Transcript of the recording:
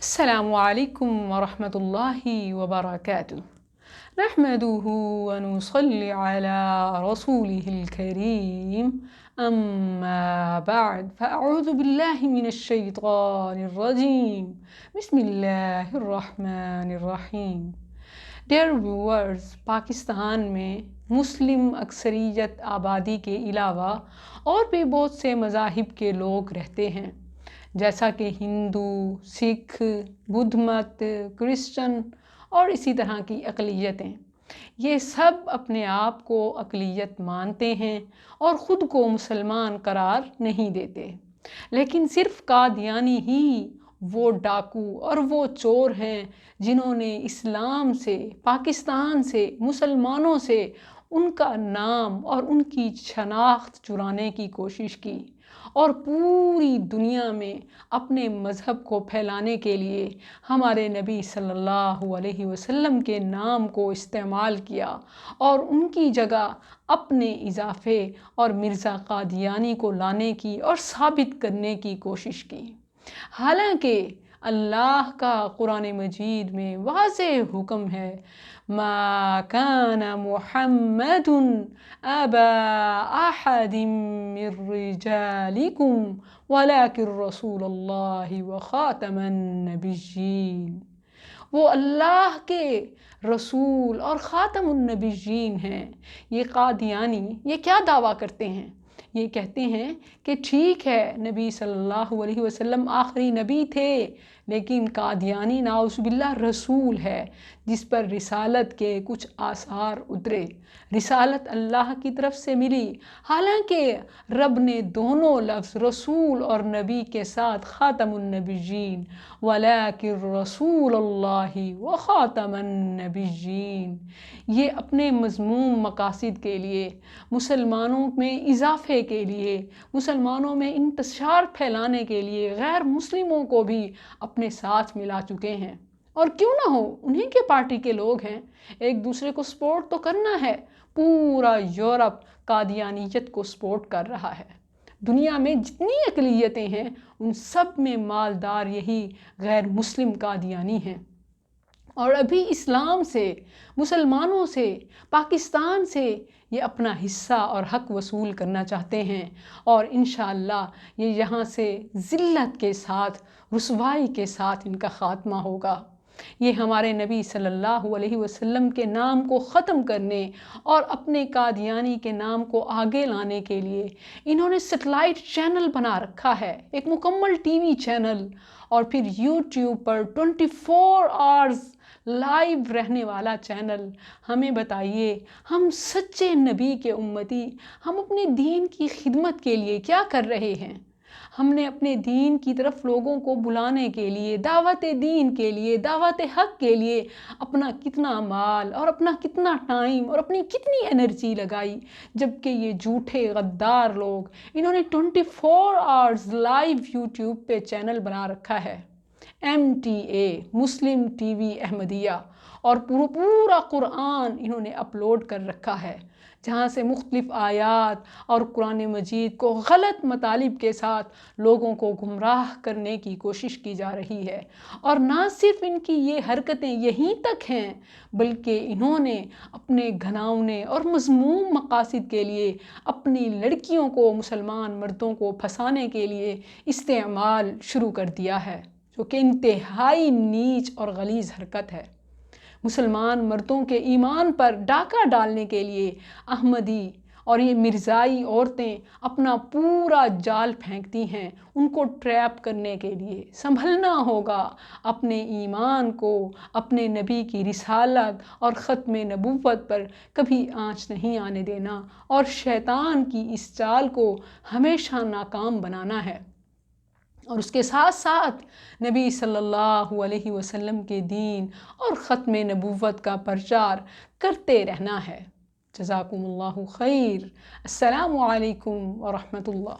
السلام عليكم ورحمة الله وبركاته. نحمده ونصلي على رسوله الكريم، أما بعد، فأعوذ بالله من الشيطان الرجيم. بسم الله الرحمن الرحیم. Dear viewers، پاکستان میں مسلم اکثریت آبادی کے علاوہ اور بھی بہت سے مذاہب کے لوگ رہتے ہیں، جیسا کہ ہندو، سکھ، بدھ مت، کرسچن اور اسی طرح کی اقلیتیں. یہ سب اپنے آپ کو اقلیت مانتے ہیں اور خود کو مسلمان قرار نہیں دیتے، لیکن صرف قادیانی ہی وہ ڈاکو اور وہ چور ہیں جنہوں نے اسلام سے، پاکستان سے، مسلمانوں سے ان کا نام اور ان کی شناخت چرانے کی کوشش کی اور پوری دنیا میں اپنے مذہب کو پھیلانے کے لیے ہمارے نبی صلی اللہ علیہ وسلم کے نام کو استعمال کیا اور ان کی جگہ اپنے اضافے اور مرزا قادیانی کو لانے کی اور ثابت کرنے کی کوشش کی. حالانکہ اللہ کا قرآن مجید میں واضح حکم ہے، ما کان محمد ابا احد من رجالکم ولکن رسول اللہ وخاتم النبیین. وہ اللہ کے رسول اور خاتم النبیین ہیں. یہ قادیانی یہ کیا دعویٰ کرتے ہیں؟ یہ کہتے ہیں کہ ٹھیک ہے، نبی صلی اللہ علیہ وسلم آخری نبی تھے، لیکن قادیانی نعوذ باللہ رسول ہے جس پر رسالت کے کچھ آثار اترے، رسالت اللہ کی طرف سے ملی. حالانکہ رب نے دونوں لفظ رسول اور نبی کے ساتھ خاتم النبیین ولیکن رسول اللہ و خاتم النبیین، یہ اپنے مذموم مقاصد کے لیے، مسلمانوں میں اضافے کے لیے، مسلمانوں میں انتشار پھیلانے کے لیے غیر مسلموں کو بھی اپنے ساتھ ملا چکے ہیں. اور کیوں نہ ہو، انہی کے پارٹی کے لوگ ہیں، ایک دوسرے کو سپورٹ تو کرنا ہے. پورا یورپ قادیانیت کو سپورٹ کر رہا ہے. دنیا میں جتنی اقلیتیں ہیں ان سب میں مالدار یہی غیر مسلم قادیانی ہیں، اور ابھی اسلام سے، مسلمانوں سے، پاکستان سے یہ اپنا حصہ اور حق وصول کرنا چاہتے ہیں، اور انشاءاللہ یہ یہاں سے ذلت کے ساتھ، رسوائی کے ساتھ ان کا خاتمہ ہوگا. یہ ہمارے نبی صلی اللہ علیہ وسلم کے نام کو ختم کرنے اور اپنے قادیانی کے نام کو آگے لانے کے لیے انہوں نے سیٹلائٹ چینل بنا رکھا ہے، ایک مکمل ٹی وی چینل، اور پھر یوٹیوب پر 24 آورز لائیو رہنے والا چینل. ہمیں بتائیے، ہم سچے نبی کے امتی، ہم اپنے دین کی خدمت کے لیے کیا کر رہے ہیں؟ ہم نے اپنے دین کی طرف لوگوں کو بلانے کے لیے، دعوت دین کے لیے، دعوت حق کے لیے اپنا کتنا مال اور اپنا کتنا ٹائم اور اپنی کتنی انرجی لگائی، جبکہ یہ جھوٹے غدار لوگ انہوں نے 24 آورز لائیو یوٹیوب پہ چینل بنا رکھا ہے، MTA مسلم ٹی وی احمدیہ، اور پورا قرآن انہوں نے اپلوڈ کر رکھا ہے، جہاں سے مختلف آیات اور قرآن مجید کو غلط مطالب کے ساتھ لوگوں کو گمراہ کرنے کی کوشش کی جا رہی ہے. اور نہ صرف ان کی یہ حرکتیں یہیں تک ہیں، بلکہ انہوں نے اپنے گھناؤنے اور مذموم مقاصد کے لیے اپنی لڑکیوں کو، مسلمان مردوں کو پھنسانے کے لیے استعمال شروع کر دیا ہے، جو کہ انتہائی نیچ اور غلیظ حرکت ہے. مسلمان مردوں کے ایمان پر ڈاکہ ڈالنے کے لیے احمدی اور یہ مرزائی عورتیں اپنا پورا جال پھینکتی ہیں ان کو ٹریپ کرنے کے لیے. سنبھلنا ہوگا، اپنے ایمان کو، اپنے نبی کی رسالت اور ختم نبوت پر کبھی آنچ نہیں آنے دینا، اور شیطان کی اس چال کو ہمیشہ ناکام بنانا ہے، اور اس کے ساتھ ساتھ نبی صلی اللہ علیہ وسلم کے دین اور ختم نبوت کا پرچار کرتے رہنا ہے. جزاکم اللہ خیر. السلام علیکم ورحمۃ اللہ.